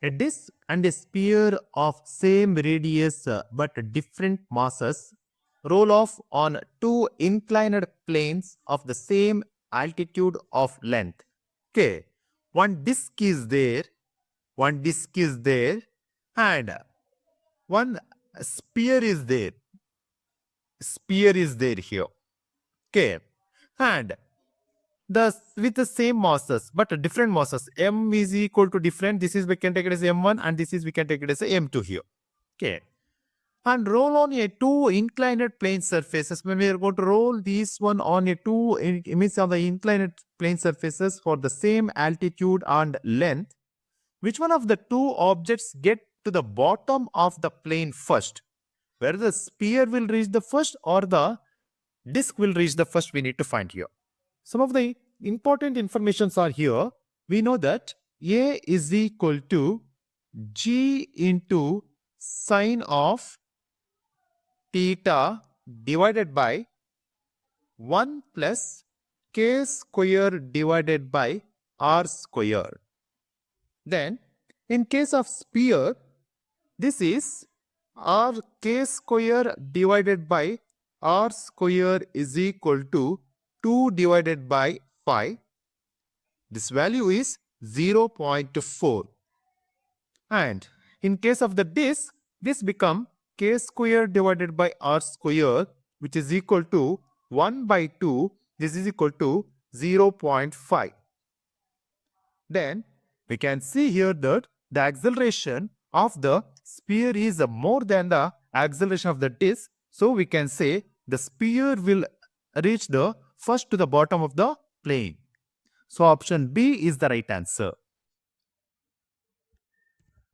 A disk and a sphere of same radius but different masses roll off on two inclined planes of the same altitude of length. Okay, one disk is there, and one sphere is there. Sphere is there here. Okay, and the with the same masses but different masses. M is equal to different. This is we can take it as M1 and this is we can take it as M2 here. Okay. And roll on a two inclined plane surfaces. When we are going to roll these one on a two means on the inclined plane surfaces for the same altitude and length, which one of the two objects get to the bottom of the plane first? Whether the sphere will reach the first or the disk will reach the first, we need to find here. Some of the important informations are here. We know that A is equal to G into sine of theta divided by 1 plus k square divided by r square. Then, in case of sphere, this is r k square divided by r square is equal to 2 divided by 5. This value is 0.4. And in case of the disk, this become k square divided by r square, which is equal to 1 by 2. This is equal to 0.5. Then we can see here that the acceleration of the sphere is more than the acceleration of the disk. So we can say the sphere will reach the first to the bottom of the plane. So option B is the right answer.